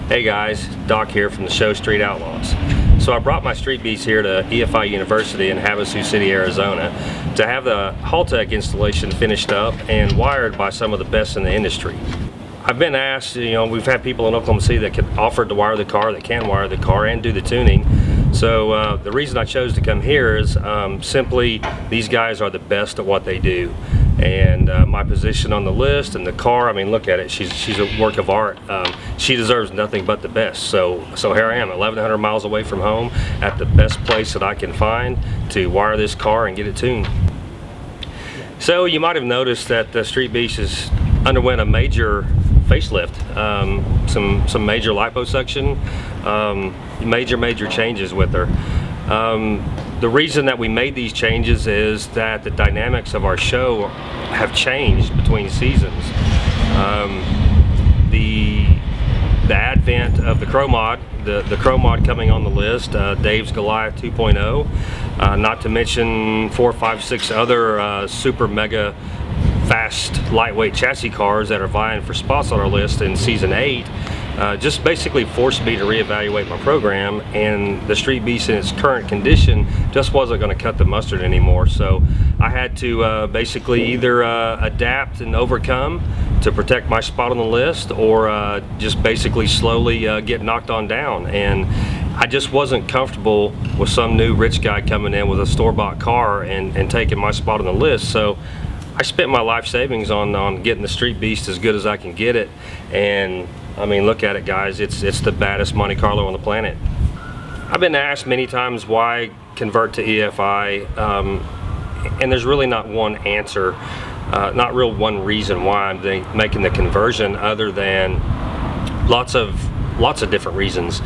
Hey guys, Doc here from the show Street Outlaws. So I brought my Street Beast here to EFI University in Havasu City, Arizona to have the Haltech installation finished up and wired by some of the best in the industry. I've been asked, we've had people in Oklahoma City that can offer to wire the car, that can wire the car and do the tuning. So the reason I chose to come here is simply these guys are the best at what they do. And my position on the list and the car, I mean, look at it, she's a work of art. She deserves nothing but the best. So here I am, 1,100 miles away from home at the best place that I can find to wire this car and get it tuned. So you might have noticed that the Street Beast has underwent a major facelift, some major liposuction, major changes with her. The reason that we made these changes is that the dynamics of our show have changed between seasons. The advent of the Crow Mod, the Crow Mod coming on the list, Dave's Goliath 2.0, not to mention 4, 5, 6 other super mega fast lightweight chassis cars that are vying for spots on our list in season 8. Just basically forced me to reevaluate my program, and the Street Beast in its current condition just wasn't going to cut the mustard anymore. So I had to basically either adapt and overcome to protect my spot on the list, or just basically slowly get knocked on down. And I just wasn't comfortable with some new rich guy coming in with a store-bought car and taking my spot on the list. So I spent my life savings on getting the Street Beast as good as I can get it. And I mean, look at it, guys, it's the baddest Monte Carlo on the planet. I've been asked many times why convert to EFI, and there's really not one answer, not real one reason why I'm making the conversion, other than lots of different reasons.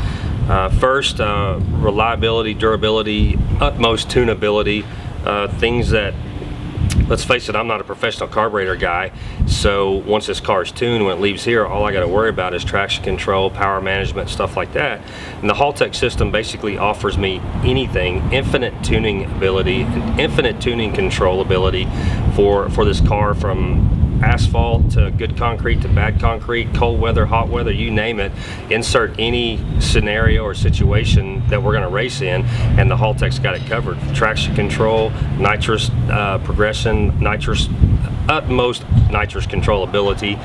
First, reliability, durability, utmost tunability, things that, let's face it, I'm not a professional carburetor guy, so once this car is tuned, when it leaves here, all I got to worry about is traction control, power management, stuff like that. And the Haltech system basically offers me anything, infinite tuning ability and infinite tuning control ability for this car, from asphalt to good concrete to bad concrete, cold weather, hot weather, you name it. Insert any scenario or situation that we're going to race in, and the Haltech's got it covered. Traction control, nitrous progression, utmost nitrous controllability,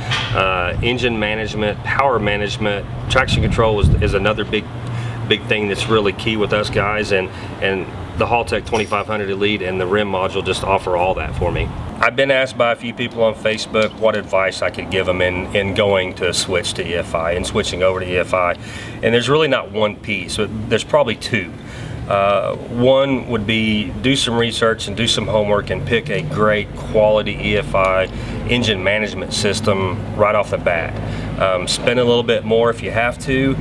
engine management, power management. Traction control is another big thing that's really key with us guys, and the Haltech 2500 Elite and the rim module just offer all that for me. I've been asked by a few people on Facebook what advice I could give them in going to switch to EFI and switching over to EFI, and there's really not one piece, there's probably two. One would be do some research and do some homework and pick a great quality EFI engine management system right off the bat. Spend a little bit more if you have to.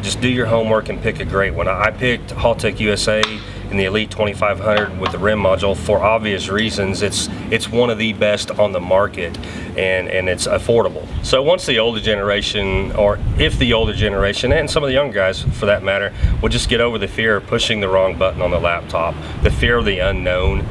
Just do your homework and pick a great one. I picked Haltech USA in the Elite 2500 with the rim module for obvious reasons. It's one of the best on the market, and it's affordable. So once the older generation, or if the older generation, and some of the younger guys for that matter, will just get over the fear of pushing the wrong button on the laptop, the fear of the unknown,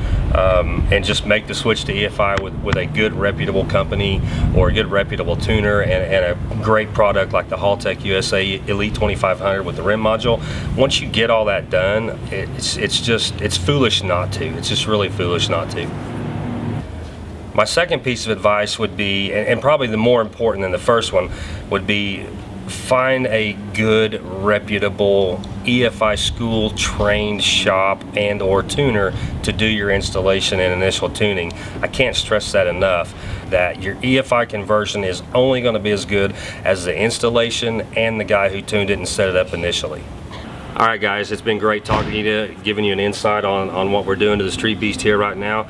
and just make the switch to EFI with a good reputable company or a good reputable tuner and a great product like the Haltech USA Elite 2500 with the rim module. Once you get all that done, it's foolish not to. It's just really foolish not to. My second piece of advice would be, and probably the more important than the first one, would be find a good, reputable EFI school trained shop and or tuner to do your installation and initial tuning. I can't stress that enough, that your EFI conversion is only going to be as good as the installation and the guy who tuned it and set it up initially. All right guys, it's been great talking to you, giving you an insight on what we're doing to the Street Beast here right now.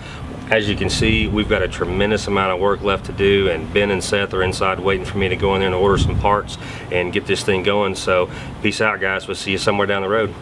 As you can see, we've got a tremendous amount of work left to do, and Ben and Seth are inside waiting for me to go in there and order some parts and get this thing going. So peace out guys, we'll see you somewhere down the road.